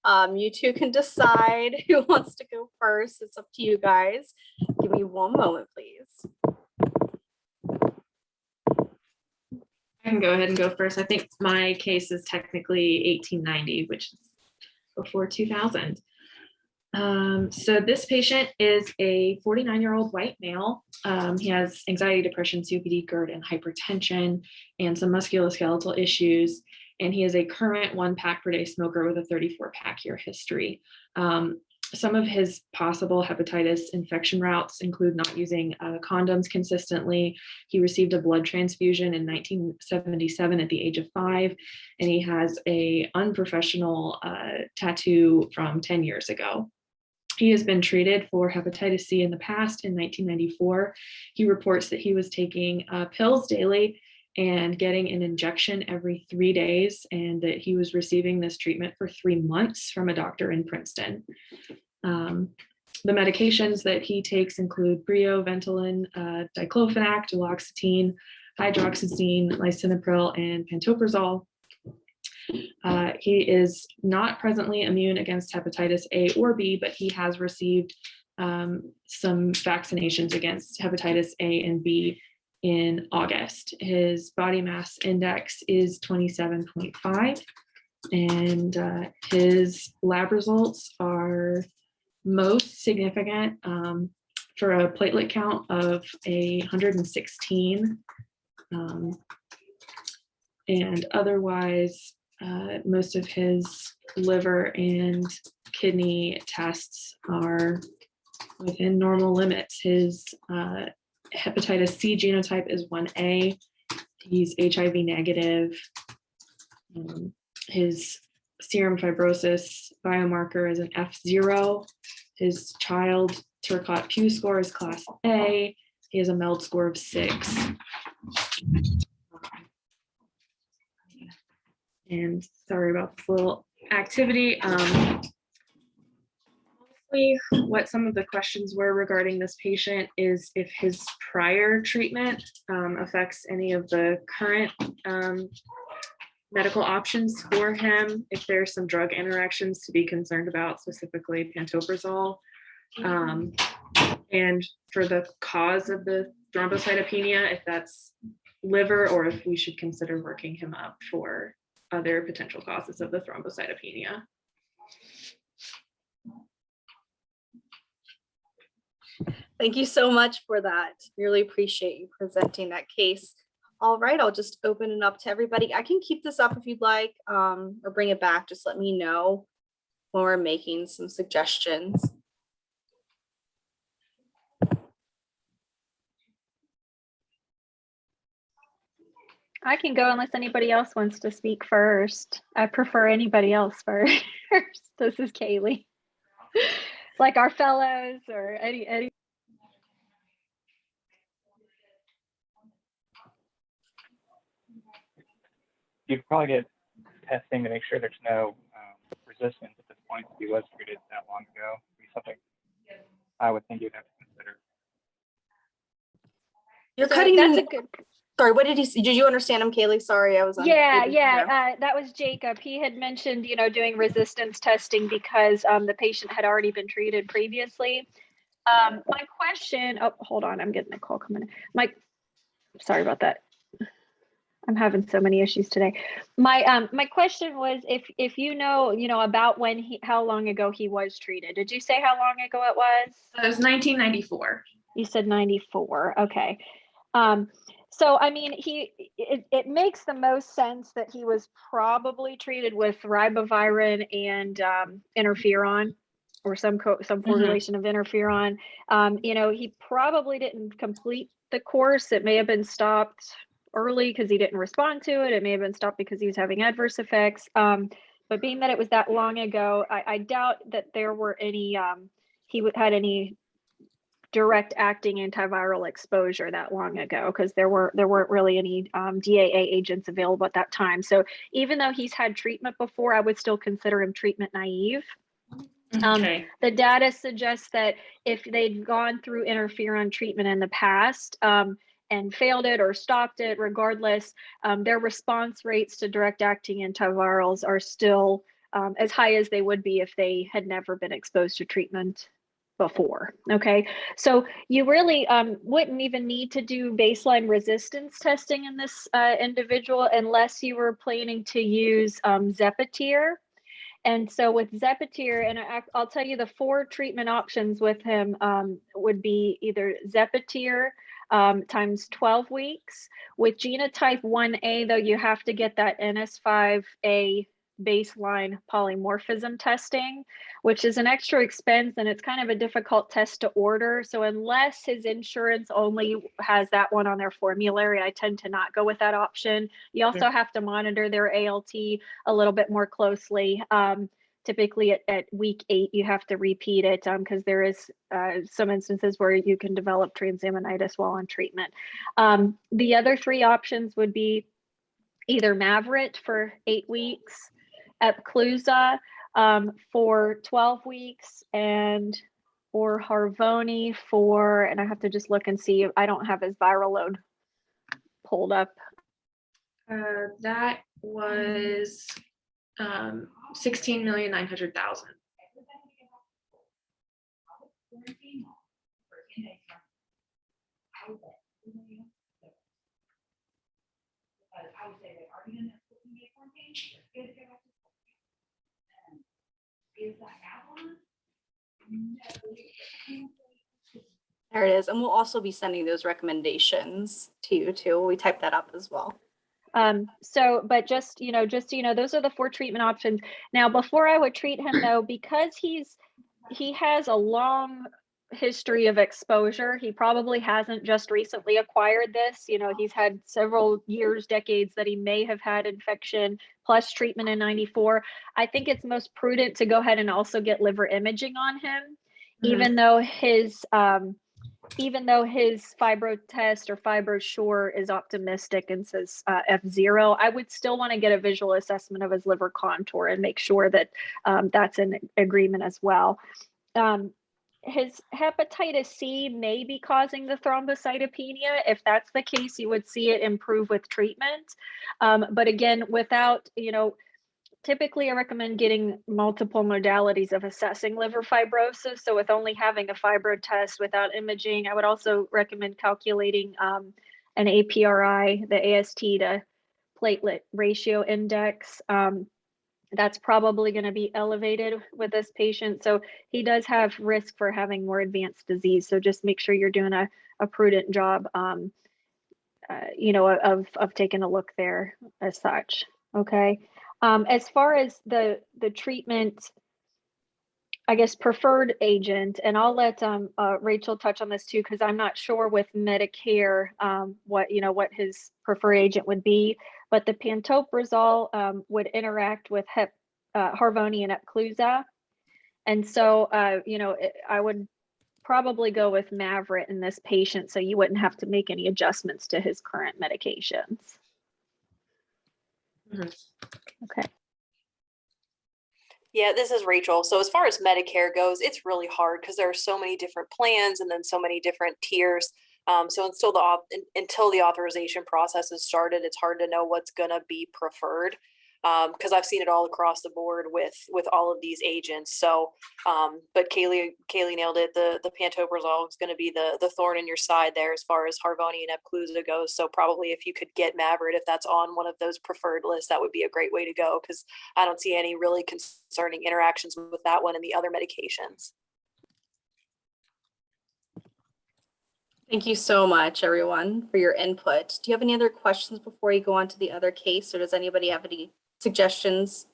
You two can decide who wants to go first. It's up to you guys. Give me one moment, please. I can go ahead and go first. I think my case is technically 1890, which is before 2000. So this patient is a 49-year-old white male. He has anxiety, depression, COPD, GERD, and hypertension, and some musculoskeletal issues. And he is a current 1 pack per day smoker with a 34 pack year history. Some of his possible hepatitis infection routes include not using condoms consistently. He received a blood transfusion in 1977 at the age of 5, and he has a unprofessional tattoo from 10 years ago. He has been treated for hepatitis C in the past. In 1994, he reports that he was taking pills daily and getting an injection every 3 days, and that he was receiving this treatment for 3 months from a doctor in Princeton. The medications that he takes include Breo, Ventolin, diclofenac, duloxetine, hydroxyzine, lisinopril, and pantoprazole. He is not presently immune against hepatitis A or B, but he has received some vaccinations against hepatitis A and B in August. His body mass index is 27.5, and his lab results are most significant for a platelet count of 116, and otherwise most of his liver and kidney tests are within normal limits. His hepatitis C genotype is 1A. He's HIV negative. His serum fibrosis biomarker is an F0. His child Turcotte-Pugh score is class A. He has a MELD score of 6. And sorry about this little activity. What some of the questions were regarding this patient is if his prior treatment affects any of the current medical options for him, if there's some drug interactions to be concerned about, specifically pantoprazole, and for the cause of the thrombocytopenia, if that's liver, or if we should consider working him up for other potential causes of the thrombocytopenia. Thank you so much for that. Really appreciate you presenting that case. All right, I'll just open it up to everybody. I can keep this up if you'd like, or bring it back. Just let me know when we're making some suggestions. I can go unless anybody else wants to speak first. I prefer anybody else first. This is Kaylee. Like our fellows or any. You could probably get testing to make sure there's no resistance at this point. If he was treated that long ago, would be something I would think you'd have to consider. You're So cutting. that's a good. Sorry, what did he say? Did you understand him, Kaylee? Sorry, I was on. Yeah. That was Jacob. He had mentioned, doing resistance testing because the patient had already been treated previously. My question. Oh, hold on. I'm getting a call coming in. Sorry about that. I'm having so many issues today. My question was if you know about how long ago he was treated. Did you say how long ago it was? It was 1994. You said 94. Okay. So I mean, it makes the most sense that he was probably treated with ribavirin and interferon, or some formulation of interferon. He probably didn't complete the course. It may have been stopped early because he didn't respond to it. It may have been stopped because he was having adverse effects. But being that it was that long ago, I doubt that there were any, he had any direct acting antiviral exposure that long ago, because there weren't really any DAA agents available at that time. So even though he's had treatment before, I would still consider him treatment naive. Okay. The data suggests that if they'd gone through interferon treatment in the past and failed it or stopped it, regardless, their response rates to direct acting antivirals are still as high as they would be if they had never been exposed to treatment before. Okay, so you really wouldn't even need to do baseline resistance testing in this individual unless you were planning to use Zepatier. And so with Zepatier, and I'll tell you the 4 treatment options with him would be either Zepatier times 12 weeks. With genotype 1A, though, you have to get that NS5A baseline polymorphism testing, which is an extra expense, and it's kind of a difficult test to order. So unless his insurance only has that one on their formulary, I tend to not go with that option. You also have to monitor their ALT a little bit more closely. Typically at week 8, you have to repeat it because there is some instances where you can develop transaminitis while on treatment. The other 3 options would be either Mavorite for 8 weeks, Epclusa for 12 weeks, or Harvoni for, and I have to just look and see, I don't have his viral load pulled up. That was 16,900,000. There it is. And we'll also be sending those recommendations to you too. We type that up as well. But just, those are the 4 treatment options. Now, before I would treat him though, because he has a long history of exposure, he probably hasn't just recently acquired this. He's had several years, decades that he may have had infection plus treatment in 94. I think it's most prudent to go ahead and also get liver imaging on him, even though his fibro test or FibroSure is optimistic and says F0, I would still want to get a visual assessment of his liver contour and make sure that that's in agreement as well. His hepatitis C may be causing the thrombocytopenia. If that's the case, you would see it improve with treatment. But again, without, typically I recommend getting multiple modalities of assessing liver fibrosis. So with only having a fibro test without imaging, I would also recommend calculating an APRI, the AST to platelet ratio index. That's probably going to be elevated with this patient. So he does have risk for having more advanced disease. So just make sure you're doing a prudent job, of taking a look there as such. Okay. As far as the treatment, I guess, preferred agent, and I'll let Rachel touch on this too, because I'm not sure with Medicare what his preferred agent would be, but the pantoprazole would interact with Harvoni and Epclusa. And so, I would probably go with Mavorite in this patient, so you wouldn't have to make any adjustments to his current medications. Okay. Yeah, this is Rachel. So as far as Medicare goes, it's really hard because there are so many different plans and then so many different tiers. So until the authorization process is started, it's hard to know what's going to be preferred, because I've seen it all across the board with all of these agents. So, but Kaylee nailed it. The pantoprazole is going to be the thorn in your side there as far as Harvoni and Epclusa goes. So probably if you could get Mavorite, if that's on one of those preferred lists, that would be a great way to go, because I don't see any really concerning interactions with that one and the other medications. Thank you so much, everyone, for your input. Do you have any other questions before you go on to the other case, or does anybody have any suggestions?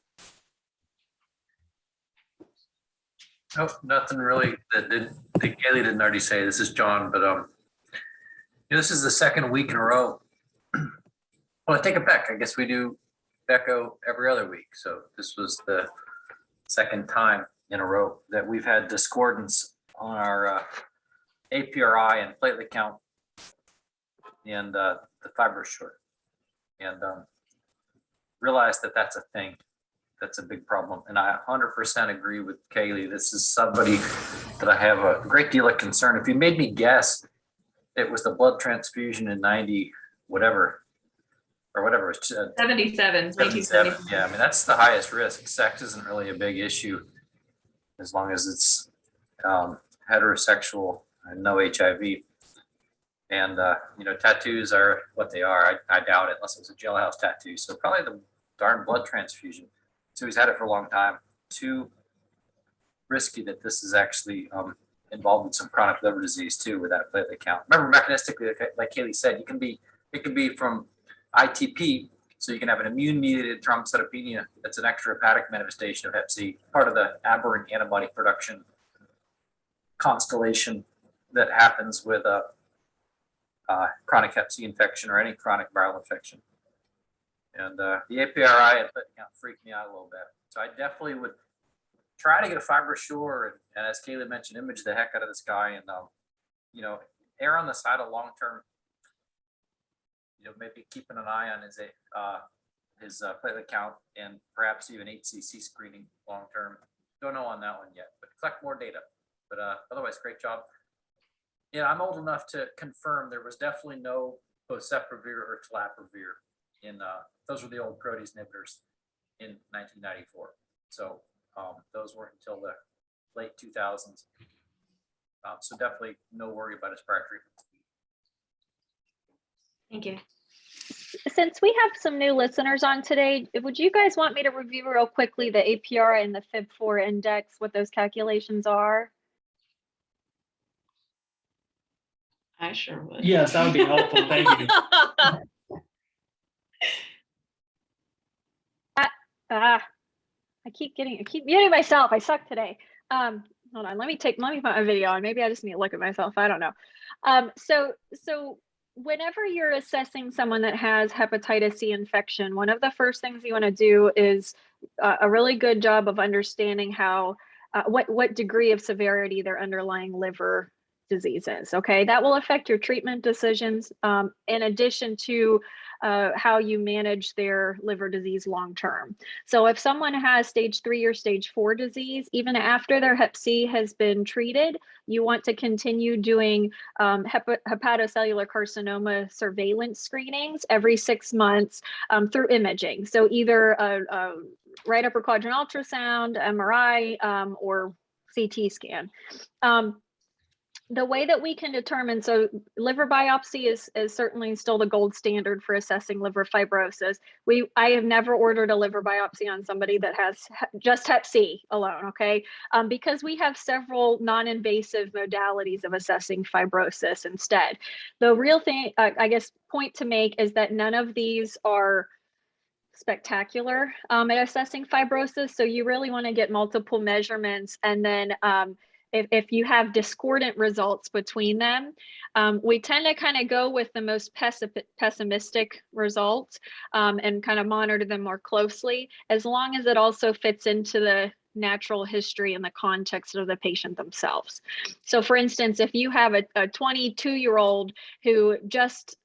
Nope, nothing really that Kaylee didn't already say. This is John, but this is the second week in a row. Well, I take it back. I guess we do Echo every other week. So this was the second time in a row that we've had discordance on our APRI and platelet count and the FibroSure, and realize that that's a thing. That's a big problem. And I 100% agree with Kaylee. This is somebody that I have a great deal of concern. If you made me guess, it was the blood transfusion in 90, whatever, or whatever, it's 77, 77. Yeah, I mean, that's the highest risk. Sex isn't really a big issue as long as it's heterosexual and no HIV. And, tattoos are what they are. I doubt it unless it was a jailhouse tattoo. So probably the darn blood transfusion. So he's had it for a long time. Too risky that this is actually involved in some chronic liver disease too with that platelet count. Remember, mechanistically, like Kaylee said, it can be from ITP. So you can have an immune-mediated thrombocytopenia. That's an extrahepatic manifestation of Hep C, part of the aberrant antibody production constellation that happens with a chronic Hep C infection or any chronic viral infection. And the APRI and platelet count freaked me out a little bit. So I definitely would try to get a FibroSure and as Kaylee mentioned, image the heck out of this guy and err on the side of long-term. Maybe keeping an eye on his platelet count and perhaps even HCC screening long-term. Don't know on that one yet, but collect more data. But otherwise, great job. Yeah, I'm old enough to confirm there was definitely no boceprevir or telaprevir in those were the old protease inhibitors in 1994. So those weren't until the late 2000s. So definitely no worry about his prior treatment. Thank you. Since we have some new listeners on today, would you guys want me to review real quickly the APR and the FIB4 index, what those calculations are? I sure would. Yes, that would be helpful. Thank you. I keep muting myself. I suck today. Hold on, let me put my video on. Maybe I just need to look at myself. I don't know. So whenever you're assessing someone that has hepatitis C infection, one of the first things you want to do is a really good job of understanding how what degree of severity their underlying liver disease is. Okay, that will affect your treatment decisions in addition to how you manage their liver disease long term. So if someone has stage 3 or stage 4 disease, even after their Hep C has been treated, you want to continue doing hepatocellular carcinoma surveillance screenings every 6 months through imaging. So either a right upper quadrant ultrasound, MRI, or CT scan. The way that we can determine, so liver biopsy is certainly still the gold standard for assessing liver fibrosis. I have never ordered a liver biopsy on somebody that has just Hep C alone, okay? Because we have several non-invasive modalities of assessing fibrosis instead. The real thing, I guess, point to make is that none of these are spectacular at assessing fibrosis. So you really want to get multiple measurements, and then if you have discordant results between them, we tend to kind of go with the most pessimistic results and kind of monitor them more closely, as long as it also fits into the natural history and the context of the patient themselves. So for instance, if you have a 22-year-old who just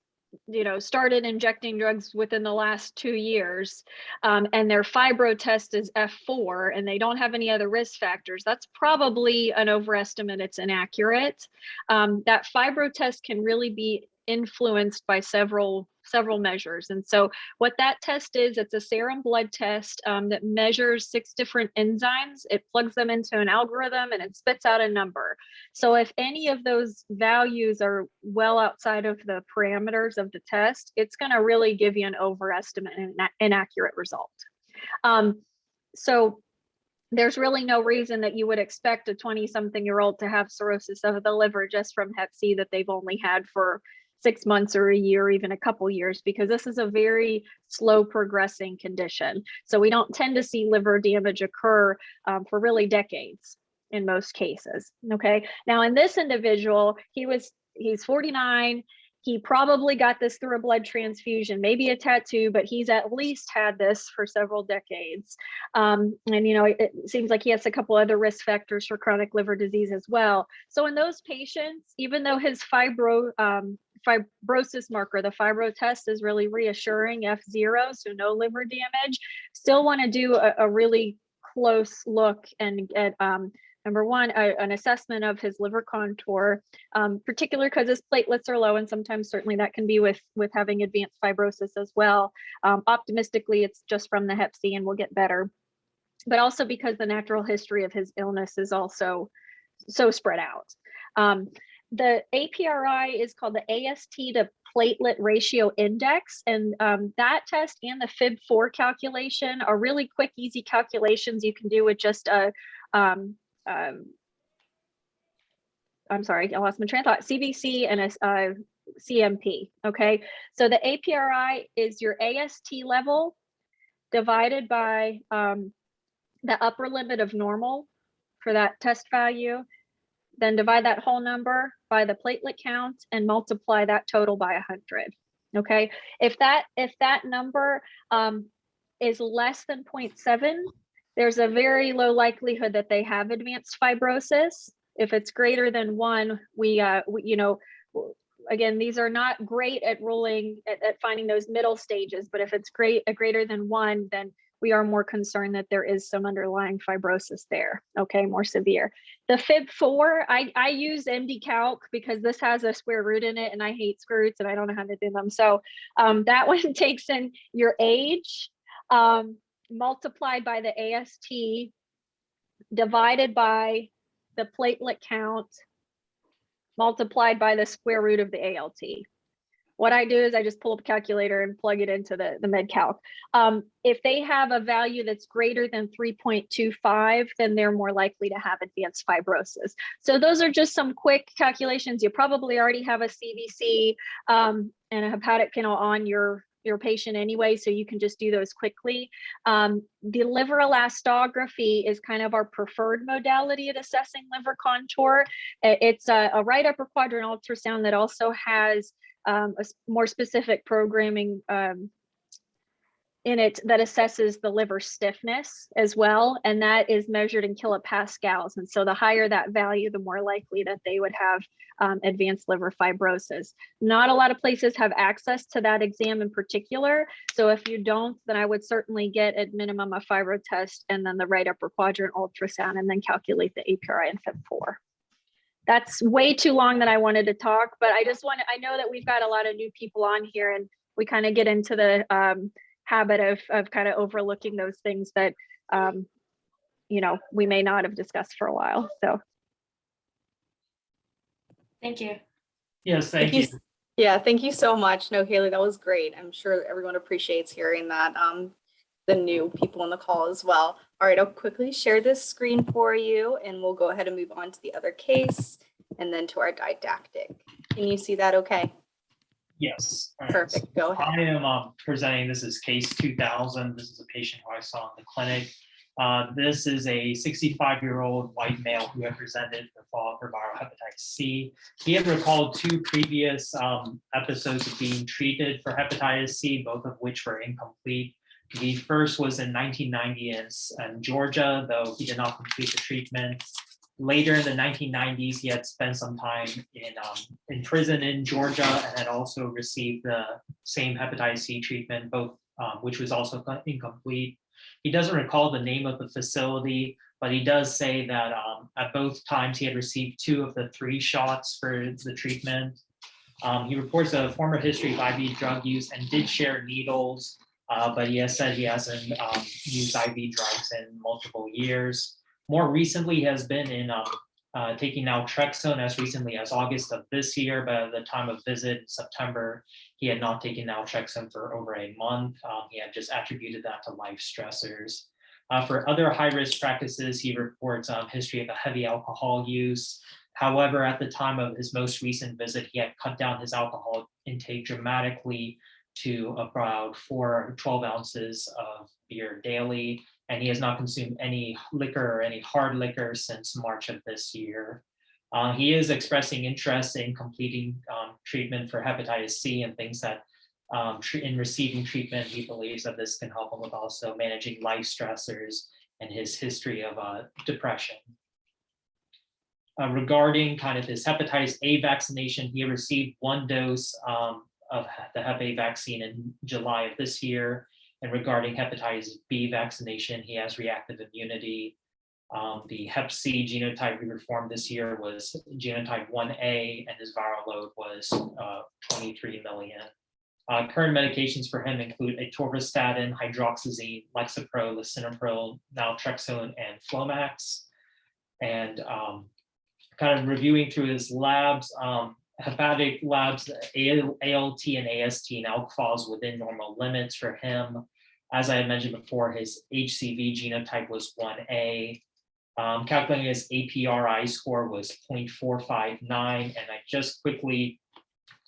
started injecting drugs within the last 2 years, and their fibro test is F4 and they don't have any other risk factors, that's probably an overestimate. It's inaccurate. That fibro test can really be influenced by several measures. And so what that test is, it's a serum blood test that measures 6 different enzymes. It plugs them into an algorithm and it spits out a number. So if any of those values are well outside of the parameters of the test, it's going to really give you an overestimate and inaccurate result. So there's really no reason that you would expect a 20-something-year-old to have cirrhosis of the liver just from Hep C that they've only had for 6 months or a year, or even a couple years, because this is a very slow progressing condition. So we don't tend to see liver damage occur for really decades in most cases. Okay. Now in this individual, he's 49. He probably got this through a blood transfusion, maybe a tattoo, but he's at least had this for several decades. And, it seems like he has a couple other risk factors for chronic liver disease as well. So in those patients, even though his fibrosis marker, the fibro test, is really reassuring, F0, so no liver damage, still want to do a really close look and get Number one, an assessment of his liver contour, particularly because his platelets are low, and sometimes certainly that can be with having advanced fibrosis as well. Optimistically, it's just from the Hep C and will get better, but also because the natural history of his illness is also so spread out. The APRI is called the AST to platelet ratio index, and that test and the FIB4 calculation are really quick, easy calculations you can do with just a I'm sorry, I lost my train of thought, CBC and a CMP, okay? So the APRI is your AST level divided by the upper limit of normal for that test value, then divide that whole number by the platelet count and multiply that total by 100, okay? If that number is less than 0.7, there's a very low likelihood that they have advanced fibrosis. If it's greater than 1, we you know, again, these are not great at ruling at finding those middle stages, but if it's greater than 1, then we are more concerned that there is some underlying fibrosis there, okay, more severe. The FIB4, I use MD Calc because this has a square root in it and I hate square roots and I don't know how to do them. So that one takes in your age, multiplied by the AST, divided by the platelet count, multiplied by the square root of the ALT. What I do is I just pull up a calculator and plug it into the MedCalc. If they have a value that's greater than 3.25, then they're more likely to have advanced fibrosis. So those are just some quick calculations. You probably already have a CBC and a hepatic panel on your patient anyway, so you can just do those quickly. The liver elastography is kind of our preferred modality at assessing liver contour. It's a right upper quadrant ultrasound that also has a more specific programming in it that assesses the liver stiffness as well, and that is measured in kilopascals. And so the higher that value, the more likely that they would have advanced liver fibrosis. Not a lot of places have access to that exam in particular. So if you don't, then I would certainly get at minimum a fibro test and then the right upper quadrant ultrasound and then calculate the APRI and FIB4. That's way too long that I wanted to talk, but I know that we've got a lot of new people on here and we kind of get into the habit of kind of overlooking those things that, you know, we may not have discussed for a while, so. Thank you. Yes, thank you. Yeah, thank you so much. No, Haley, that was great. I'm sure everyone appreciates hearing that. The new people on the call as well. All right, I'll quickly share this screen for you and we'll go ahead and move on to the other case and then to our didactic. Can you see that okay? Yes. All right. Perfect, go ahead. I am presenting, this is case 2000. This is a patient who I saw in the clinic. This is a 65-year-old white male who had presented for follow-up for viral hepatitis C. He had recalled 2 previous episodes of being treated for hepatitis C, both of which were incomplete. The first was in 1990 in Georgia, though he did not complete the treatment. Later in the 1990s, he had spent some time in prison in Georgia and had also received the same hepatitis C treatment, both which was also incomplete. He doesn't recall the name of the facility, but he does say that at both times he had received 2 of the 3 shots for the treatment. He reports a former history of IV drug use and did share needles, but he has said he hasn't used IV drugs in multiple years. More recently, he has been in taking naltrexone as recently as August of this year, but at the time of visit in September, he had not taken naltrexone for over a month. He had just attributed that to life stressors. For other high-risk practices, he reports history of a heavy alcohol use. However, at the time of his most recent visit, he had cut down his alcohol intake dramatically to about 12 ounces of beer daily, and he has not consumed any liquor or any hard liquor since March of this year. He is expressing interest in completing treatment for hepatitis C and thinks that in receiving treatment, he believes that this can help him with also managing life stressors and his history of depression. Regarding kind of his hepatitis A vaccination, he received 1 dose of the Hep A vaccine in July of this year. And regarding hepatitis B vaccination, he has reactive immunity. The Hep C genotype we performed this year was genotype 1A, and his viral load was 23 million. Current medications for him include atorvastatin, hydroxyzine, Lexapro, lisinopril, naltrexone, and Flomax. And kind of reviewing through his labs, hepatic labs, ALT and AST and ALK falls within normal limits for him. As I had mentioned before, his HCV genotype was 1A. Calculating his APRI score was 0.459, and I just quickly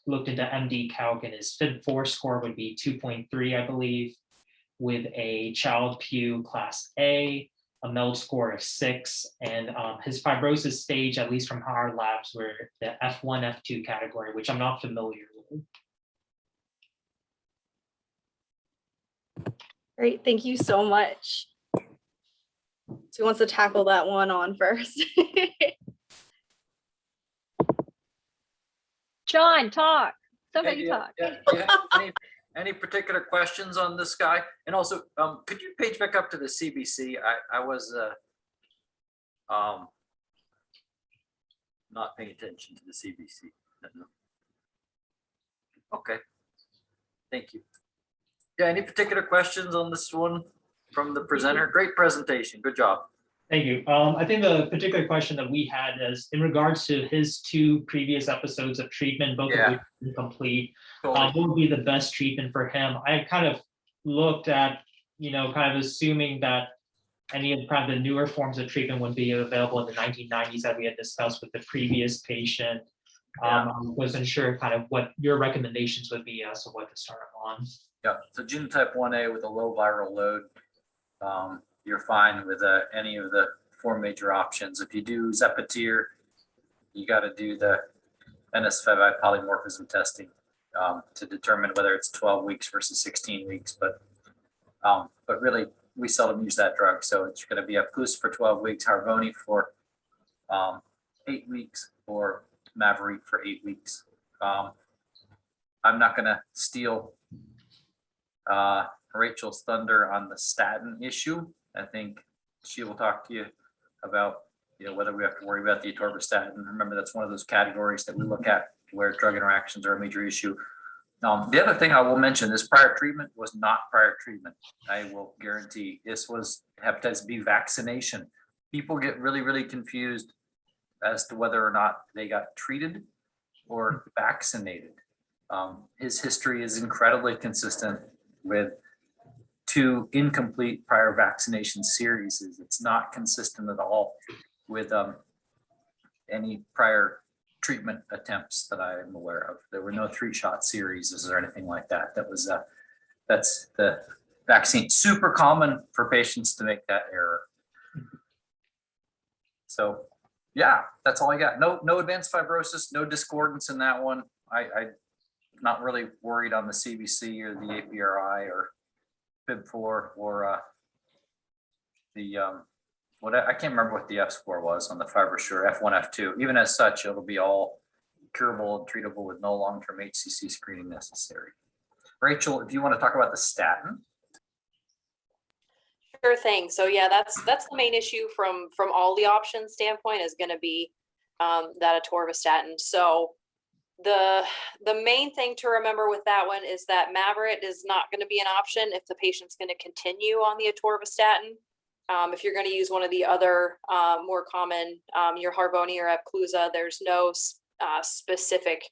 looked into MD Calc, and his FIB4 score would be 2.3, I believe, with a child Pew class A, a MELD score of 6, and his fibrosis stage, at least from our labs, were the F1, F2 category, which I'm not familiar with. Great, thank you so much. So who wants to tackle that one on first? John, talk. Hey, Somebody yeah, talk. yeah. Any particular questions on this guy? And also, could you page back up to the CBC? I was not paying attention to the CBC. Okay. Thank you. Yeah, any particular questions on this one from the presenter? Great presentation. Good job. Thank you. I think the particular question that we had is in regards to his 2 previous episodes of treatment, both of which were incomplete. What would be the best treatment for him? I kind of looked at, kind of assuming that any of kind of the newer forms of treatment would be available in the 1990s that we had discussed with the previous patient. I wasn't sure kind of what your recommendations would be as to what to start on. Yeah, so genotype 1A with a low viral load. You're fine with any of the 4 major options. If you do Zepatier, you got to do the NS5I polymorphism testing to determine whether it's 12 weeks versus 16 weeks. But really, we seldom use that drug. So it's going to be Epclusa for 12 weeks, Harvoni for 8 weeks, or Maverick for 8 weeks. I'm not going to steal Rachel's thunder on the statin issue. I think she will talk to you about whether we have to worry about the atorvastatin. Remember, that's one of those categories that we look at where drug interactions are a major issue. The other thing I will mention, this prior treatment was not prior treatment. I will guarantee this was hepatitis B vaccination. People get really, really confused as to whether or not they got treated or vaccinated. His history is incredibly consistent with 2 incomplete prior vaccination series. It's not consistent at all with any prior treatment attempts that I am aware of. There were no 3-shot series or anything like that. That's the vaccine. Super common for patients to make that error. So yeah, that's all I got. No advanced fibrosis, no discordance in that one. I'm not really worried on the CBC or the APRI or FIB4 or I can't remember what the F score was on the FibroSure F1, F2. Even as such, it'll be all curable and treatable with no long-term HCC screening necessary. Rachel, if you want to talk about the statin. Sure thing. So yeah, that's the main issue from all the options standpoint is going to be that atorvastatin. So the main thing to remember with that one is that Mavorite is not going to be an option if the patient's going to continue on the atorvastatin. If you're going to use one of the other more common, your Harvoni or Epclusa, there's no specific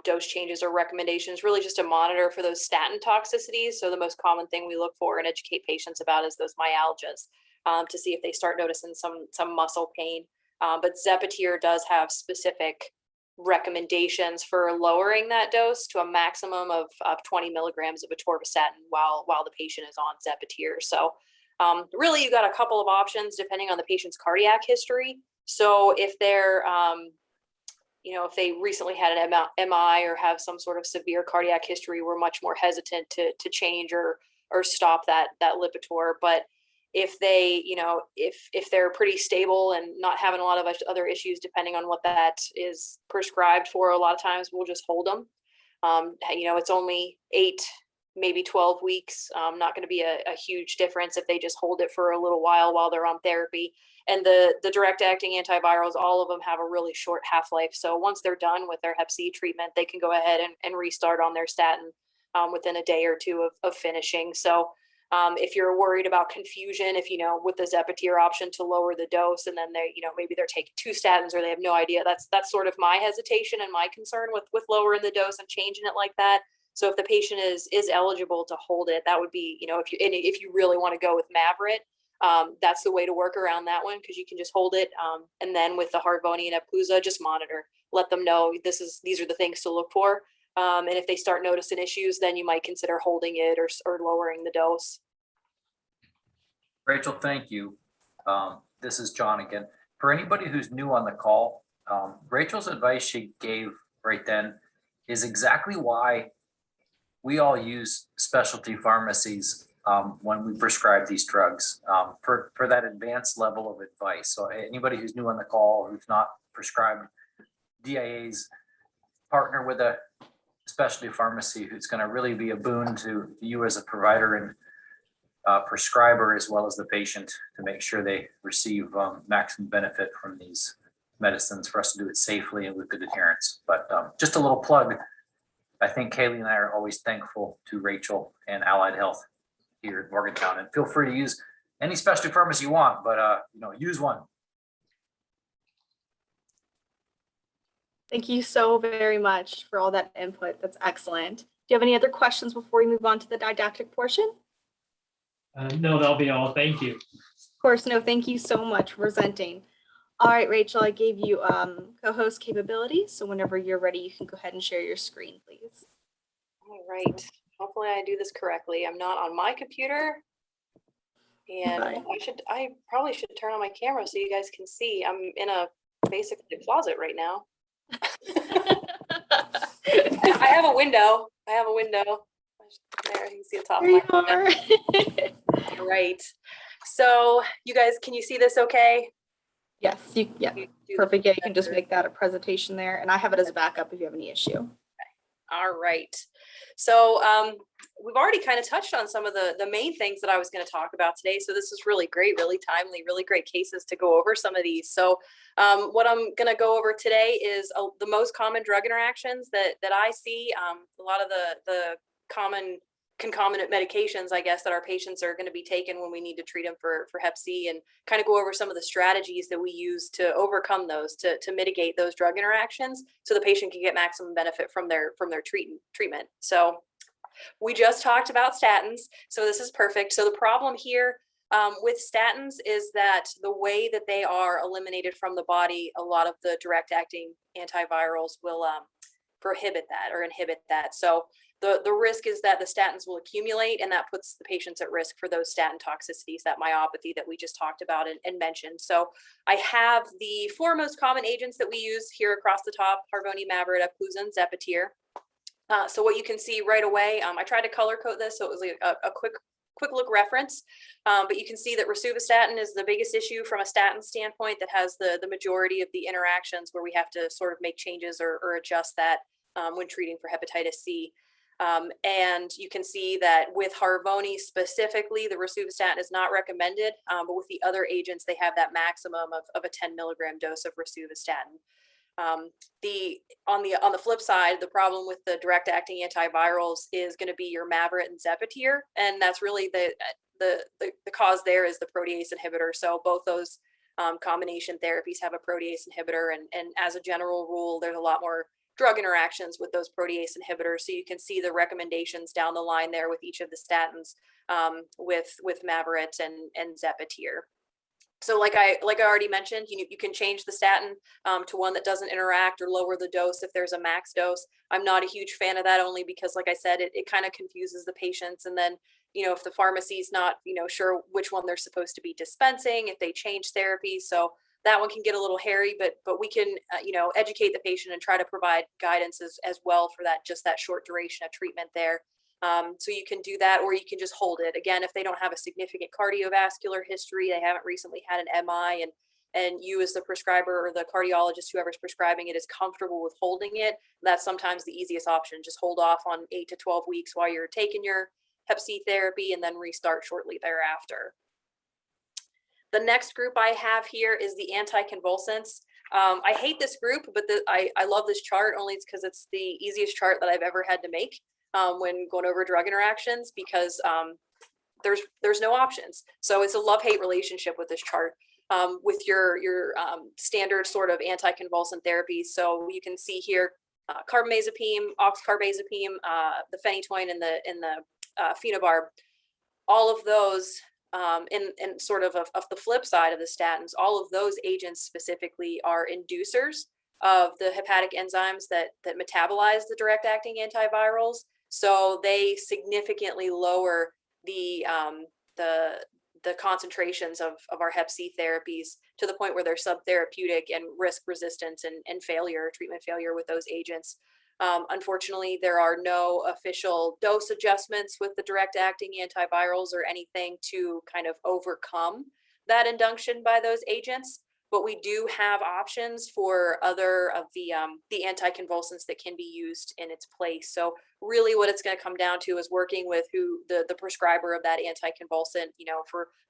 dose changes or recommendations, really just to monitor for those statin toxicities. So the most common thing we look for and educate patients about is those myalgias to see if they start noticing some muscle pain. But Zepatier does have specific recommendations for lowering that dose to a maximum of 20 milligrams of atorvastatin while the patient is on Zepatier. So really, you got a couple of options depending on the patient's cardiac history. So if they're, if they recently had an MI or have some sort of severe cardiac history, we're much more hesitant to change or stop that Lipitor. But if they, if they're pretty stable and not having a lot of other issues, depending on what that is prescribed for, a lot of times we'll just hold them. It's only 8, maybe 12 weeks. Not going to be a huge difference if they just hold it for a little while they're on therapy. And the direct acting antivirals, all of them have a really short half-life. So once they're done with their Hep C treatment, they can go ahead and restart on their statin within a day or two of finishing. So if you're worried about confusion, if with the Zepatier option to lower the dose, and then they, maybe they're taking 2 statins or they have no idea, that's sort of my hesitation and my concern with lowering the dose and changing it like that. So if the patient is eligible to hold it, that would be, if you really want to go with Mavorite, that's the way to work around that one, because you can just hold it. And then with the Harvoni and Epclusa, just monitor, let them know these are the things to look for. And if they start noticing issues, then you might consider holding it or lowering the dose. Rachel, thank you. This is John again. For anybody who's new on the call, Rachel's advice she gave right then is exactly why we all use specialty pharmacies when we prescribe these drugs for that advanced level of advice. So anybody who's new on the call, who's not prescribed DIAs, partner with a specialty pharmacy who's going to really be a boon to you as a provider and prescriber, as well as the patient, to make sure they receive maximum benefit from these medicines, for us to do it safely and with good adherence. But just a little plug, I think Kaylee and I are always thankful to Rachel and Allied Health here at Morgantown. And feel free to use any specialty pharmacy you want, but use one. Thank you so very much for all that input. That's excellent. Do you have any other questions before we move on to the didactic portion? No, that'll be all. Thank you. Of course, no, thank you so much for presenting. All right, Rachel, I gave you co-host capability. So whenever you're ready, you can go ahead and share your screen, please. All right. Hopefully I do this correctly. I'm not on my computer. And I probably should turn on my camera so you guys can see. I'm in basically a closet right now. I have a window. There, you can see the top. There you are. All right. So you guys, can you see this okay? Yes, perfect. Yeah, you can just make that a presentation there. And I have it as a backup if you have any issue. Okay. All right. So we've already kind of touched on some of the main things that I was going to talk about today. So this is really great, really timely, really great cases to go over some of these. So what I'm going to go over today is the most common drug interactions that I see. A lot of the common concomitant medications, I guess, that our patients are going to be taking when we need to treat them for Hep C, and kind of go over some of the strategies that we use to overcome those, to mitigate those drug interactions, so the patient can get maximum benefit from their treatment. So we just talked about statins, so this is perfect. So the problem here with statins is that the way that they are eliminated from the body, a lot of the direct acting antivirals will prohibit that or inhibit that. So the risk is that the statins will accumulate, and that puts the patients at risk for those statin toxicities, that myopathy that we just talked about and mentioned. So I have the 4 most common agents that we use here across the top: Harvoni, Mavorite, Epclusa, and Zepatier. So what you can see right away, I tried to color code this so it was like a quick look reference, but you can see that rosuvastatin is the biggest issue from a statin standpoint, that has the majority of the interactions where we have to sort of make changes or adjust that when treating for hepatitis C. And you can see that with Harvoni specifically, the rosuvastatin is not recommended, but with the other agents, they have that maximum of a 10 milligram dose of rosuvastatin. On the flip side, the problem with the direct acting antivirals is going to be your Mavorite and Zepatier, and that's really the cause there is the protease inhibitor. So both those combination therapies have a protease inhibitor, and as a general rule, there's a lot more drug interactions with those protease inhibitors. So you can see the recommendations down the line there with each of the statins, with Mavorite and Zepatier. So like I already mentioned, you can change the statin to one that doesn't interact, or lower the dose if there's a max dose. I'm not a huge fan of that, only because, like I said, it kind of confuses the patients. And then, if the pharmacy's not, sure which one they're supposed to be dispensing, if they change therapy. So that one can get a little hairy, but we can, educate the patient and try to provide guidance as well for that short duration of treatment there. So you can do that, or you can just hold it. Again, if they don't have a significant cardiovascular history, they haven't recently had an MI, and you as the prescriber or the cardiologist, whoever's prescribing it, is comfortable with holding it, that's sometimes the easiest option. Just hold off on 8 to 12 weeks while you're taking your Hep C therapy, and then restart shortly thereafter. The next group I have here is the anticonvulsants. I hate this group, but I love this chart only because it's the easiest chart that I've ever had to make when going over drug interactions, because there's no options. So it's a love-hate relationship with this chart with your standard sort of anticonvulsant therapies. So you can see here carbamazepine, oxcarbazepine, the phenytoin, and the phenobarb. All of those, and sort of the flip side of the statins, all of those agents specifically are inducers of the hepatic enzymes that metabolize the direct acting antivirals. So they significantly lower the concentrations of our Hep C therapies to the point where they're subtherapeutic and risk resistance and failure, treatment failure with those agents. Unfortunately, there are no official dose adjustments with the direct acting antivirals or anything to kind of overcome that induction by those agents. But we do have options for other of the anticonvulsants that can be used in its place. So really what it's going to come down to is working with who the prescriber of that anticonvulsant,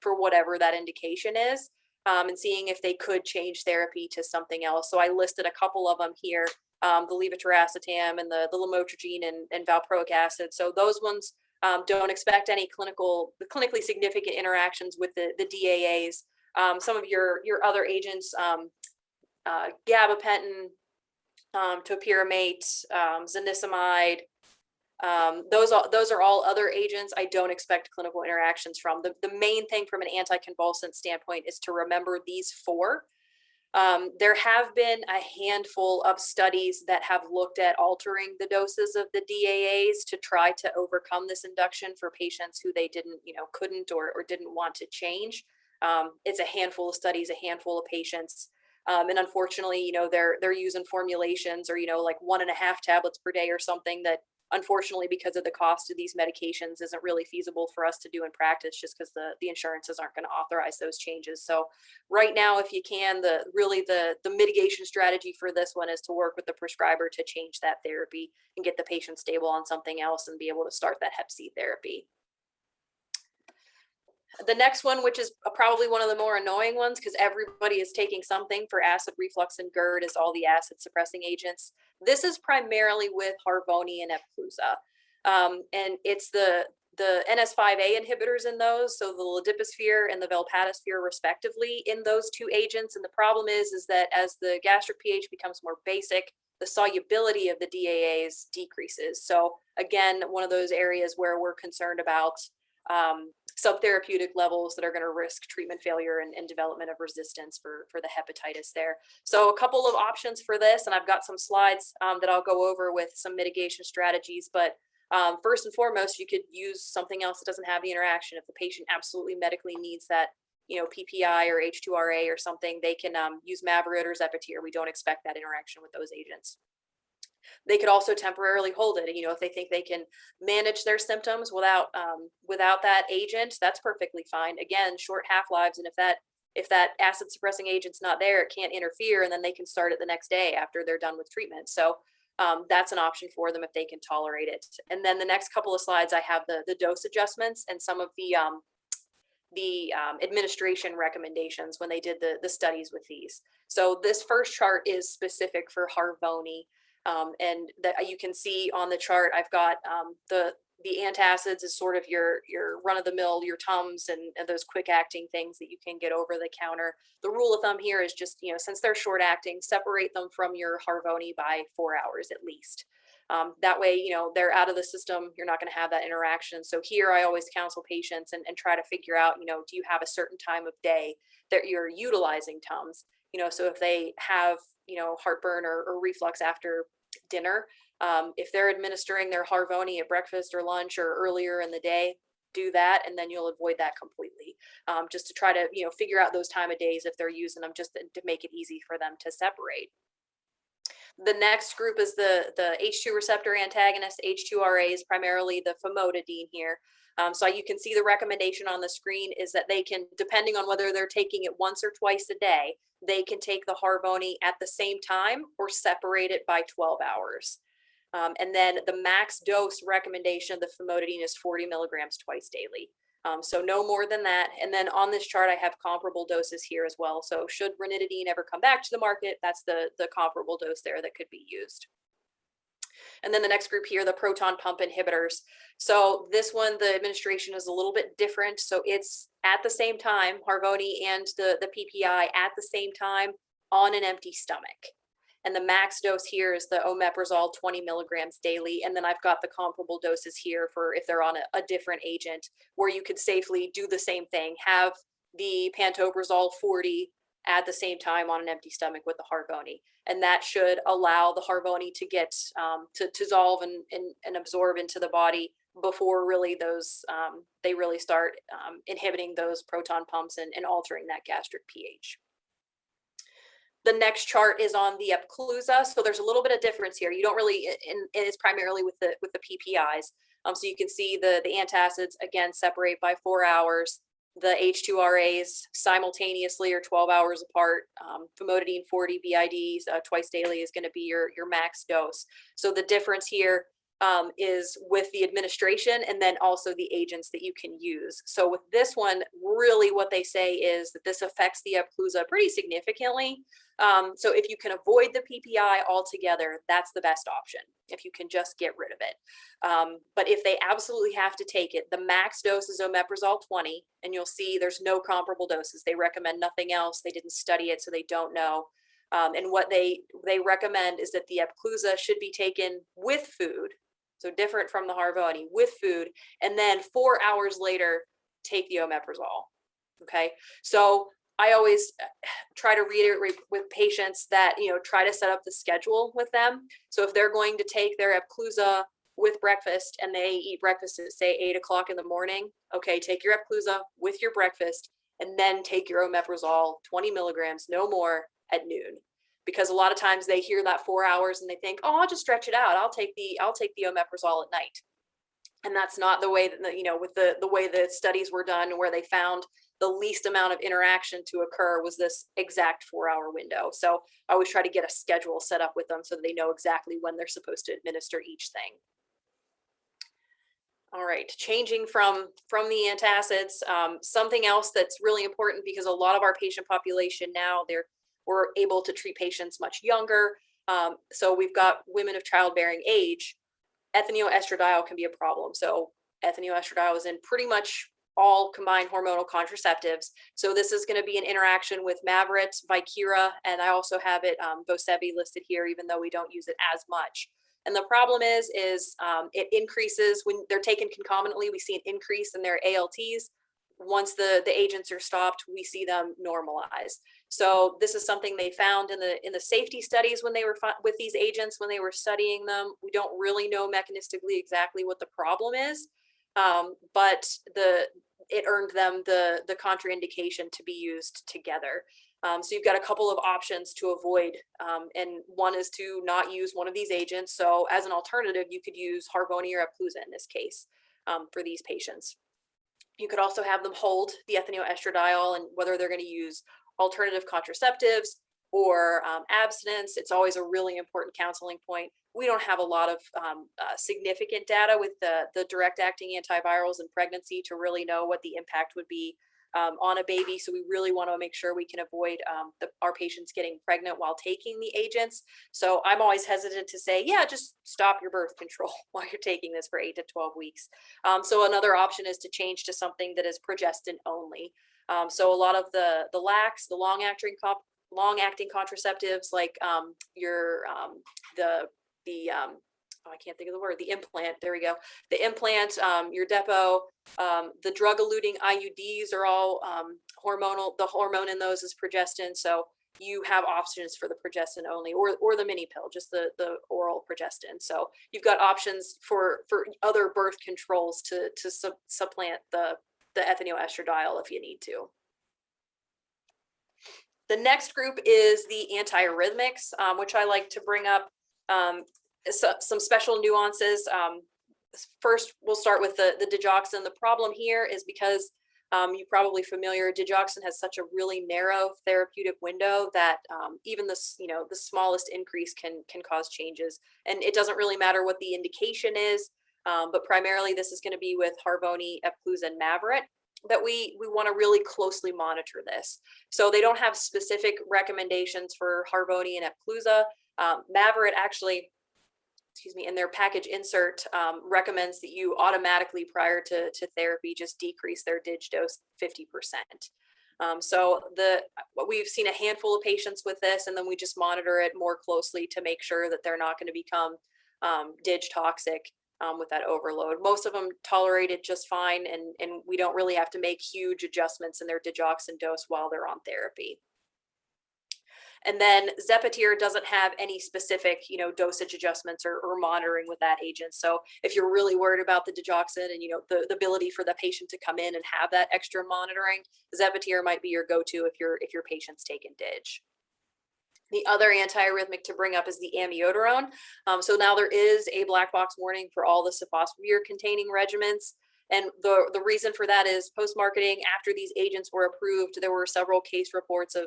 for whatever that indication is, and seeing if they could change therapy to something else. So I listed a couple of them here, the levetiracetam and the lamotrigine and valproic acid. So those ones don't expect any clinically significant interactions with the DAAs. Some of your other agents, gabapentin, topiramate, zonisamide, those are all other agents I don't expect clinical interactions from. The main thing from an anticonvulsant standpoint is to remember these four. There have been a handful of studies that have looked at altering the doses of the DAAs to try to overcome this induction for patients who they couldn't or didn't want to change. It's a handful of studies, a handful of patients. And unfortunately, they're using formulations or, like 1.5 tablets per day or something that unfortunately, because of the cost of these medications, isn't really feasible for us to do in practice, just because the insurances aren't going to authorize those changes. So right now, if you can, the mitigation strategy for this one is to work with the prescriber to change that therapy and get the patient stable on something else and be able to start that Hep C therapy. The next one, which is probably one of the more annoying ones because everybody is taking something for acid reflux and GERD, is all the acid suppressing agents. This is primarily with Harvoni and Epclusa. And it's the NS5A inhibitors in those, so the ladipasvir and the velpatasvir respectively in those two agents. And the problem is that as the gastric pH becomes more basic, the solubility of the DAAs decreases. So again, one of those areas where we're concerned about subtherapeutic levels that are going to risk treatment failure and development of resistance for the hepatitis there. So a couple of options for this, and I've got some slides that I'll go over with some mitigation strategies, but first and foremost, you could use something else that doesn't have the interaction. If the patient absolutely medically needs that, PPI or H2RA or something, they can use Mavorite or Zepitir. We don't expect that interaction with those agents. They could also temporarily hold it. If they think they can manage their symptoms without that agent, that's perfectly fine. Again, short half-lives, and if that acid suppressing agent's not there, it can't interfere, and then they can start it the next day after they're done with treatment. So that's an option for them if they can tolerate it. And then the next couple of slides, I have the dose adjustments and some of the administration recommendations when they did the studies with these. So this first chart is specific for Harvoni. And that you can see on the chart, I've got the antacids is sort of your run-of-the-mill, your Tums and those quick-acting things that you can get over the counter. The rule of thumb here is just, since they're short-acting, separate them from your Harvoni by 4 hours at least. That way, they're out of the system. You're not going to have that interaction. So here I always counsel patients and try to figure out, do you have a certain time of day that you're utilizing Tums? So if they have, heartburn or reflux after dinner, if they're administering their Harvoni at breakfast or lunch or earlier in the day, do that, and then you'll avoid that completely. Just to try to figure out those time of days if they're using them, just to make it easy for them to separate. The next group is the H2 receptor antagonist, H2RAs, primarily the famotidine here. So you can see the recommendation on the screen is that they can, depending on whether they're taking it once or twice a day, they can take the Harvoni at the same time or separate it by 12 hours. And then the max dose recommendation of the famotidine is 40 milligrams twice daily. So no more than that. And then on this chart, I have comparable doses here as well. So should ranitidine ever come back to the market, that's the comparable dose there that could be used. And then the next group here, the proton pump inhibitors. So this one, the administration is a little bit different. So it's at the same time, Harvoni and the PPI at the same time on an empty stomach. And the max dose here is the omeprazole 20 milligrams daily. And then I've got the comparable doses here for if they're on a different agent, where you could safely do the same thing, have the pantoprazole 40 at the same time on an empty stomach with the Harvoni. And that should allow the Harvoni to get to dissolve and absorb into the body before really those they really start inhibiting those proton pumps and altering that gastric pH. The next chart is on the Epclusa. So there's a little bit of difference here. You don't really, and it's primarily with the PPIs. So you can see the antacids again separate by 4 hours. The H2RAs simultaneously or 12 hours apart. Famotidine 40 BIDs twice daily is going to be your max dose. So the difference here is with the administration and then also the agents that you can use. So with this one, really what they say is that this affects the Epclusa pretty significantly. So if you can avoid the PPI altogether, that's the best option, if you can just get rid of it. But if they absolutely have to take it, the max dose is omeprazole 20, and you'll see there's no comparable doses. They recommend nothing else. They didn't study it, so they don't know. And what they recommend is that the Epclusa should be taken with food, so different from the Harvoni, with food, and then 4 hours later, take the omeprazole. Okay, so I always try to reiterate with patients that, try to set up the schedule with them. So if they're going to take their Epclusa with breakfast and they eat breakfast at say 8 o'clock in the morning, okay, take your Epclusa with your breakfast and then take your omeprazole 20 milligrams, no more, at noon. Because a lot of times they hear that 4 hours and they think, oh, I'll just stretch it out. I'll take the omeprazole at night. And that's not the way that, with the way the studies were done, where they found the least amount of interaction to occur was this exact 4 hour window. So I always try to get a schedule set up with them so that they know exactly when they're supposed to administer each thing. All right, changing from the antacids, something else that's really important, because a lot of our patient population now, we're able to treat patients much younger. So we've got women of childbearing age. Ethinylestradiol can be a problem. So ethinylestradiol is in pretty much all combined hormonal contraceptives. So this is going to be an interaction with Mavorite, Vicura, and I also have it Vosebi listed here, even though we don't use it as much. And the problem is it increases when they're taken concomitantly. We see an increase in their ALTs. Once the agents are stopped, we see them normalize. So this is something they found in the safety studies when they were with these agents, when they were studying them. We don't really know mechanistically exactly what the problem is, but it earned them the contraindication to be used together. So you've got a couple of options to avoid, and one is to not use one of these agents. So as an alternative, you could use Harvoni or Epclusa in this case for these patients. You could also have them hold the ethinylestradiol, and whether they're going to use alternative contraceptives or abstinence. It's always a really important counseling point. We don't have a lot of significant data with the direct acting antivirals in pregnancy to really know what the impact would be on a baby. So we really want to make sure we can avoid our patients getting pregnant while taking the agents. So I'm always hesitant to say, yeah, just stop your birth control while you're taking this for 8 to 12 weeks. So another option is to change to something that is progestin only. So a lot of the LACs, the long-acting contraceptives, like I can't think of the word, the implant, there we go. The implant, your Depo, the drug-eluting IUDs are all hormonal. The hormone in those is progestin. So you have options for the progestin only, or the mini pill, just the oral progestin. So you've got options for other birth controls to supplant the ethinylestradiol if you need to. The next group is the antiarrhythmics, which I like to bring up some special nuances. First, we'll start with the digoxin. The problem here is because you're probably familiar, digoxin has such a really narrow therapeutic window that even the smallest increase can cause changes. And it doesn't really matter what the indication is. But primarily this is going to be with Harvoni, Epclusa, and Mavorite that we want to really closely monitor this. So they don't have specific recommendations for Harvoni and Epclusa. Mavorite actually, excuse me, in their package insert recommends that you automatically prior to therapy just decrease their dig dose 50%. So we've seen a handful of patients with this, and then we just monitor it more closely to make sure that they're not going to become dig toxic with that overload. Most of them tolerate it just fine, and we don't really have to make huge adjustments in their digoxin dose while they're on therapy. And then Zepatier doesn't have any specific, dosage adjustments or monitoring with that agent. So if you're really worried about the digoxin and, the ability for the patient to come in and have that extra monitoring, Zepatier might be your go-to if your patient's taking dig. The other antiarrhythmic to bring up is the amiodarone. So now there is a black box warning for all the sofosbuvir containing regimens. And the reason for that is post-marketing, after these agents were approved, there were several case reports of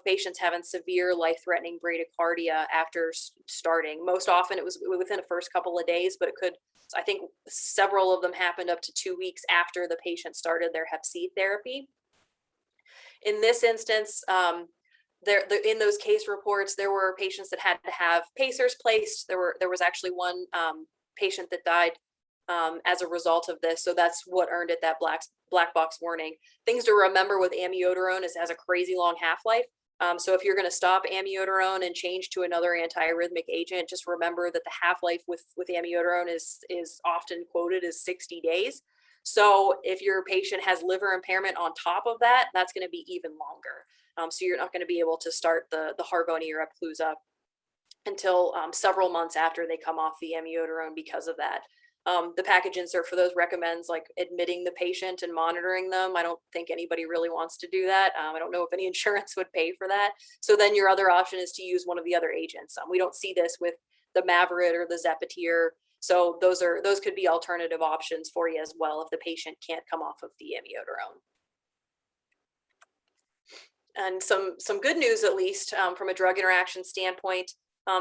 patients having severe life-threatening bradycardia after starting. Most often it was within the first couple of days, but I think several of them happened up to 2 weeks after the patient started their Hep C therapy. In this instance, in those case reports, there were patients that had to have pacers placed. There was actually one patient that died as a result of this. So that's what earned it that black box warning. Things to remember with amiodarone is it has a crazy long half-life. So if you're going to stop amiodarone and change to another antiarrhythmic agent, just remember that the half-life with amiodarone is often quoted as 60 days. So if your patient has liver impairment on top of that, that's going to be even longer. So you're not going to be able to start the Harvoni or Epclusa until several months after they come off the amiodarone because of that. The package insert for those recommends like admitting the patient and monitoring them. I don't think anybody really wants to do that. I don't know if any insurance would pay for that. So then your other option is to use one of the other agents. We don't see this with the Mavorite or the Zepatier. So those could be alternative options for you as well if the patient can't come off of the amiodarone. And some good news, at least from a drug interaction standpoint,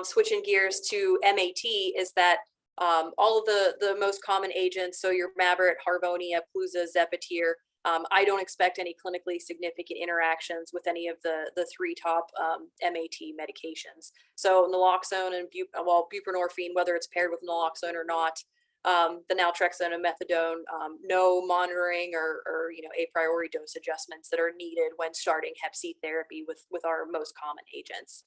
switching gears to MAT, is that all of the most common agents, so your Mavorite, Harvoni, Epclusa, Zepatier, I don't expect any clinically significant interactions with any of the three top MAT medications. So naloxone and buprenorphine, whether it's paired with naloxone or not, the naltrexone and methadone, no monitoring or a priori dose adjustments that are needed when starting Hep C therapy with our most common agents.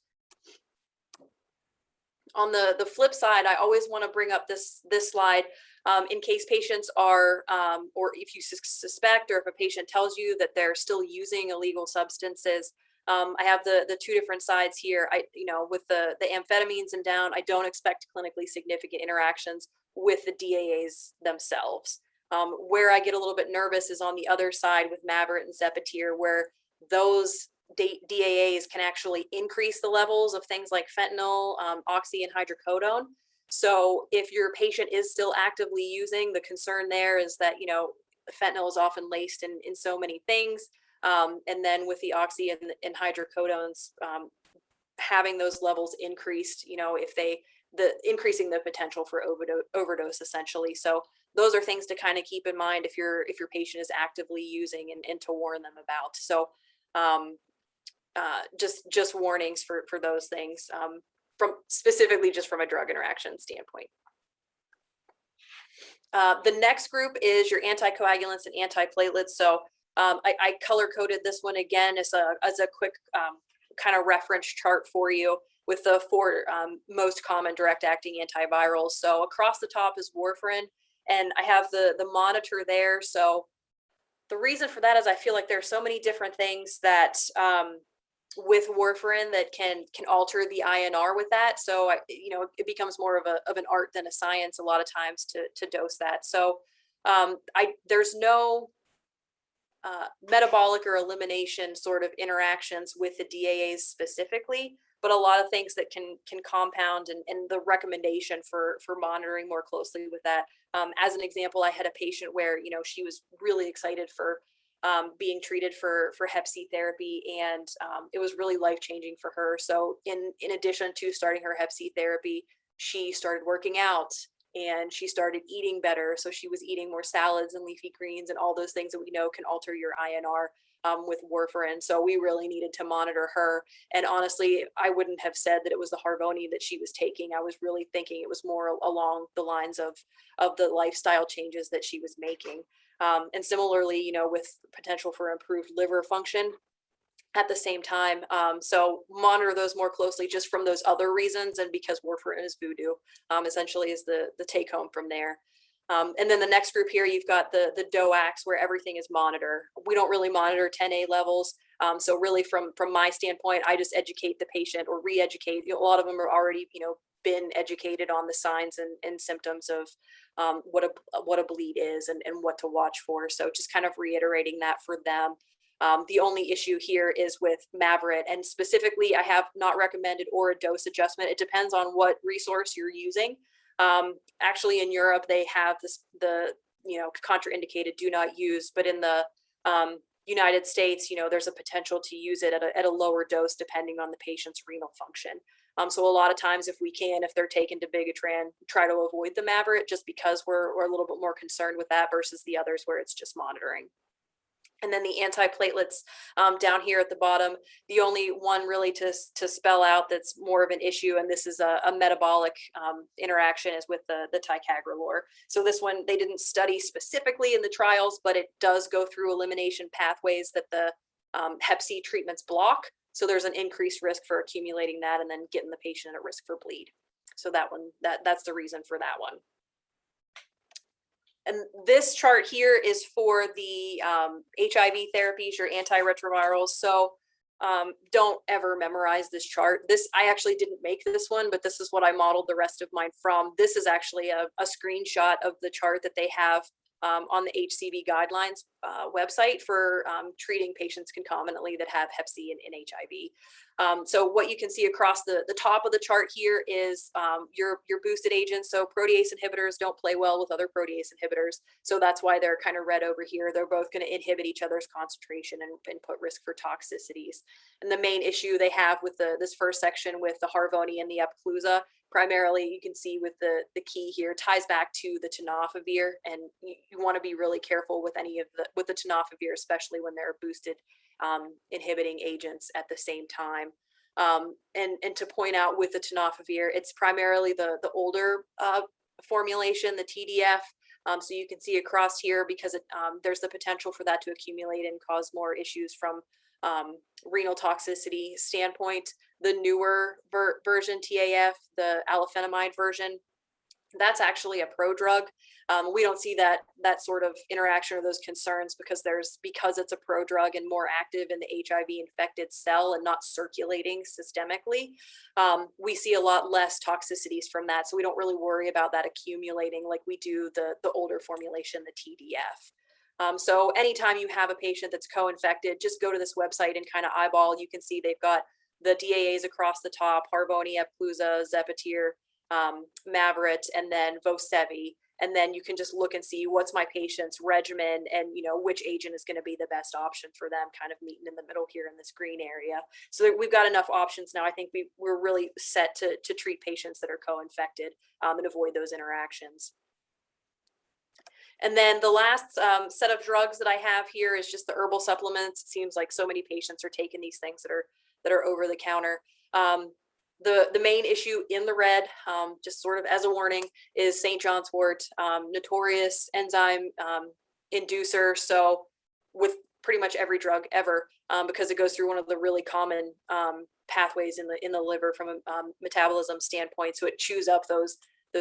On the flip side, I always want to bring up this slide in case patients are, or if you suspect, or if a patient tells you that they're still using illegal substances. I have the two different sides here. With the amphetamines and down, I don't expect clinically significant interactions with the DAAs themselves. Where I get a little bit nervous is on the other side with Mavorite and Zepatier, where those DAAs can actually increase the levels of things like fentanyl, oxy, and hydrocodone. So if your patient is still actively using, the concern there is that, fentanyl is often laced in so many things. And then with the oxy and hydrocodones, having those levels increased, increasing the potential for overdose essentially. So those are things to kind of keep in mind if your patient is actively using and to warn them about. So just warnings for those things from specifically just from a drug interaction standpoint. The next group is your anticoagulants and antiplatelets. So I color coded this one again as a quick kind of reference chart for you with the four most common direct acting antivirals. So across the top is warfarin, and I have the monitor there. So the reason for that is I feel like there are so many different things that with warfarin that can alter the INR with that. So it becomes more of an art than a science a lot of times to dose that. So there's no metabolic or elimination sort of interactions with the DAAs specifically, but a lot of things that can compound and the recommendation for monitoring more closely with that. As an example, I had a patient where, she was really excited for being treated for Hep C therapy, and it was really life-changing for her. So in addition to starting her Hep C therapy, she started working out and she started eating better. So she was eating more salads and leafy greens and all those things that we know can alter your INR with warfarin. So we really needed to monitor her. And honestly, I wouldn't have said that it was the Harvoni that she was taking. I was really thinking it was more along the lines of the lifestyle changes that she was making. And similarly, you know, with potential for improved liver function at the same time. So monitor those more closely just from those other reasons, and because warfarin is voodoo, essentially is the take home from there. And then the next group here, you've got the DOACs, where everything is monitored. We don't really monitor 10A levels. So really from my standpoint, I just educate the patient or re-educate. You know, a lot of them are already, you know, been educated on the signs and symptoms of what a bleed is and what to watch for. So just kind of reiterating that for them. The only issue here is with Mavorite, and specifically, I have not recommended or a dose adjustment. It depends on what resource you're using. Actually, in Europe, they have the contraindicated do not use, but in the United States, you know, there's a potential to use it at a lower dose depending on the patient's renal function. So a lot of times, if we can, if they're taken to Bigatran, try to avoid the Mavorite just because we're a little bit more concerned with that versus the others where it's just monitoring. And then the antiplatelets down here at the bottom, the only one really to spell out that's more of an issue, and this is a metabolic interaction, is with the ticagrelor. So this one, they didn't study specifically in the trials, but it does go through elimination pathways that the Hep C treatments block. So there's an increased risk for accumulating that and then getting the patient at risk for bleed. So that one, that's the reason for that one. And this chart here is for the HIV therapies, your antiretrovirals. So don't ever memorize this chart. I actually didn't make this one, but this is what I modeled the rest of mine from. This is actually a screenshot of the chart that they have on the HCV guidelines website for treating patients concomitantly that have Hep C and HIV. So what you can see across the top of the chart here is your boosted agents. So protease inhibitors don't play well with other protease inhibitors. So that's why they're kind of red over here. They're both going to inhibit each other's concentration and put risk for toxicities. And the main issue they have with this first section with the Harvoni and the Epclusa, primarily, you can see with the key here, ties back to the tenofovir, and you want to be really careful with with the tenofovir, especially when they're boosted inhibiting agents at the same time. And to point out with the tenofovir, it's primarily the older formulation, the TDF. So you can see across here, because there's the potential for that to accumulate and cause more issues from renal toxicity standpoint. The newer version TAF, the alafenamide version, that's actually a prodrug. We don't see that sort of interaction or those concerns because it's a prodrug and more active in the HIV infected cell and not circulating systemically. We see a lot less toxicities from that, so we don't really worry about that accumulating like we do the older formulation, the TDF. So anytime you have a patient that's co-infected, just go to this website and kind of eyeball. You can see they've got the DAAs across the top: Harvoni, Epclusa, Zepatir, Mavorite, and then Vosevi. And then you can just look and see what's my patient's regimen and, you know, which agent is going to be the best option for them, kind of meeting in the middle here in this green area. So we've got enough options now. I think we're really set to treat patients that are co-infected and avoid those interactions. And then the last set of drugs that I have here is just the herbal supplements. It seems like so many patients are taking these things that are over the counter. The main issue in the red, just sort of as a warning, is St. John's wort, notorious enzyme inducer. So with pretty much every drug ever, because it goes through one of the really common pathways in the liver from a metabolism standpoint. So it chews up those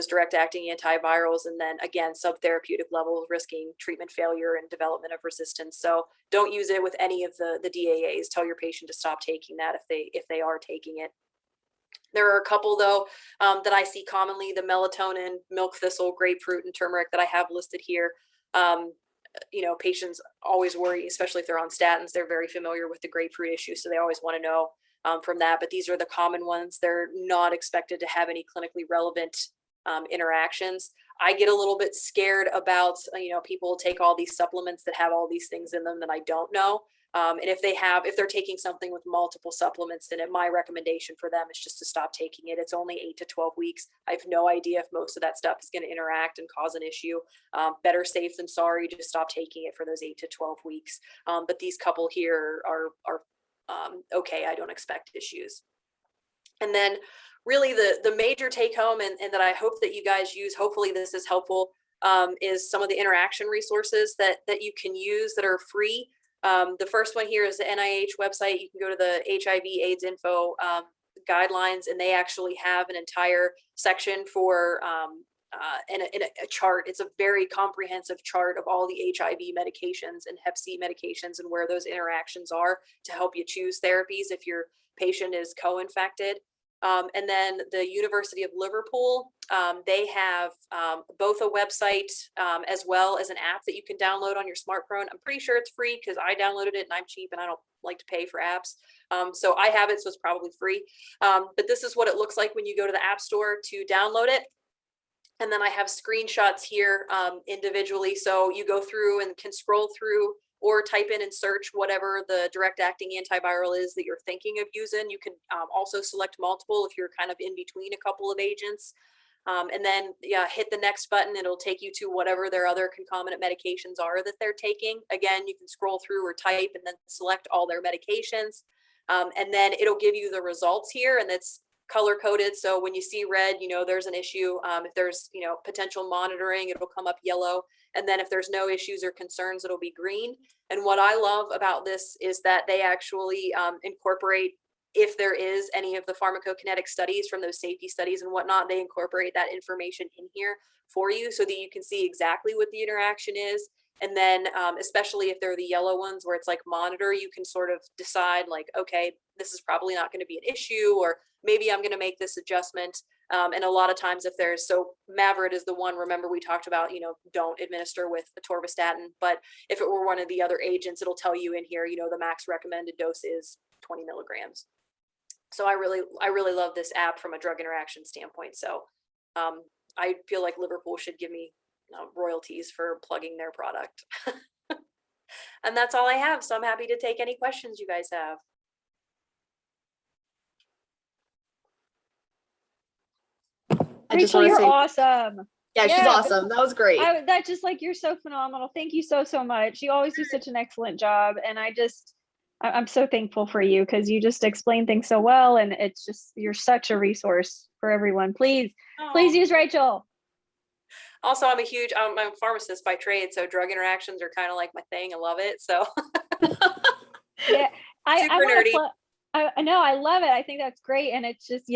direct acting antivirals, and then again, subtherapeutic levels, risking treatment failure and development of resistance. So don't use it with any of the DAAs. Tell your patient to stop taking that if they are taking it. There are a couple though that I see commonly: the melatonin, milk thistle, grapefruit, and turmeric that I have listed here. You know, patients always worry, especially if they're on statins. They're very familiar with the grapefruit issue, so they always want to know from that. But these are the common ones. They're not expected to have any clinically relevant interactions. I get a little bit scared about, you know, people take all these supplements that have all these things in them that I don't know. And if they're taking something with multiple supplements in it, my recommendation for them is just to stop taking it. It's only 8 to 12 weeks. I have no idea if most of that stuff is going to interact and cause an issue. Better safe than sorry. Just stop taking it for those 8 to 12 weeks. But these couple here are okay. I don't expect issues. And then really the major take home and that I hope that you guys use, hopefully this is helpful, is some of the interaction resources that you can use that are free. The first one here is the NIH website. You can go to the HIV AIDS info guidelines, and they actually have an entire section for in a chart. It's a very comprehensive chart of all the HIV medications and Hep C medications and where those interactions are to help you choose therapies if your patient is co-infected. And then the University of Liverpool, they have both a website as well as an app that you can download on your smartphone. I'm pretty sure it's free because I downloaded it and I'm cheap and I don't like to pay for apps. So I have it, so it's probably free. But this is what it looks like when you go to the App Store to download it. And then I have screenshots here individually. So you go through and can scroll through or type in and search whatever the direct acting antiviral is that you're thinking of using. You can also select multiple if you're kind of in between a couple of agents. And then hit the next button. It'll take you to whatever their other concomitant medications are that they're taking. Again, you can scroll through or type and then select all their medications. And then it'll give you the results here, and it's color coded. So when you see red, you know there's an issue. If there's potential monitoring, it'll come up yellow. And then if there's no issues or concerns, it'll be green. And what I love about this is that they actually incorporate, if there is any of the pharmacokinetic studies from those safety studies and whatnot, they incorporate that information in here for you so that you can see exactly what the interaction is. And then especially if they're the yellow ones where it's like monitor, you can sort of decide like, okay, this is probably not going to be an issue, or maybe I'm going to make this adjustment. And a lot of times if there's, so Mavorite is the one, remember we talked about, don't administer with atorvastatin, but if it were one of the other agents, it'll tell you in here, the max recommended dose is 20 milligrams. So I really love this app from a drug interaction standpoint. So I feel like Liverpool should give me royalties for plugging their product. And that's all I have. So I'm happy to take any questions you guys have. Rachel, you're awesome. Yeah, she's awesome. That was great. That's just like, you're so phenomenal. Thank you so much. You always do such an excellent job. And I'm so thankful for you because you just explain things so well. And it's just, you're such a resource for everyone. Please use Rachel. Also, I'm a pharmacist by trade. So drug interactions are kind of like my thing. I love it. So yeah, super nerdy. I know, I love it. I think that's great. And it's just,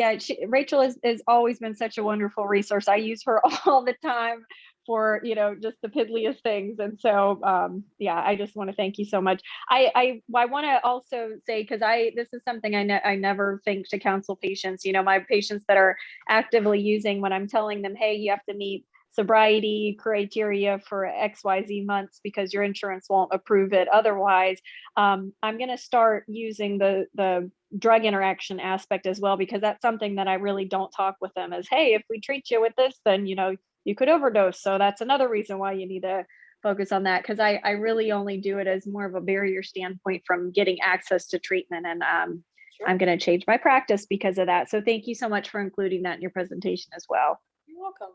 Rachel has always been such a wonderful resource. I use her all the time for, just the piddliest things. And so, I just want to thank you so much. I want to also say, because this is something I never think to counsel patients, my patients that are actively using, when I'm telling them, hey, you have to meet sobriety criteria for XYZ months because your insurance won't approve it otherwise. I'm going to start using the drug interaction aspect as well, because that's something that I really don't talk with them as, hey, if we treat you with this, then, you could overdose. So that's another reason why you need to focus on that. Cause I really only do it as more of a barrier standpoint from getting access to treatment. And sure. I'm going to change my practice because of that. So thank you so much for including that in your presentation as well. You're welcome.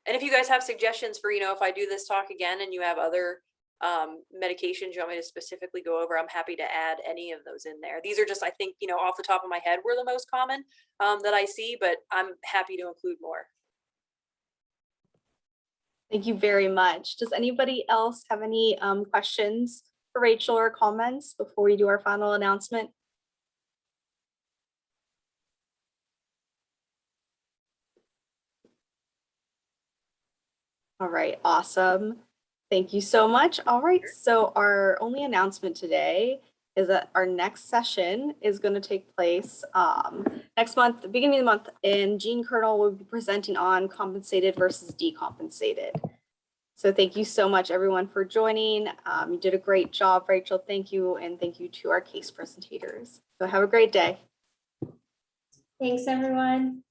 And if you guys have suggestions for, if I do this talk again and you have other medications you want me to specifically go over, I'm happy to add any of those in there. These are just, I think, off the top of my head, were the most common that I see, but I'm happy to include more. Thank you very much. Does anybody else have any questions for Rachel or comments before we do our final announcement? All right, awesome. Thank you so much. All right, so our only announcement today is that our next session is going to take place next month, the beginning of the month, and Jean Kernel will be presenting on compensated versus decompensated. So thank you so much, everyone, for joining. You did a great job, Rachel. Thank you, and thank you to our case presentators. So have a great day. Thanks, everyone.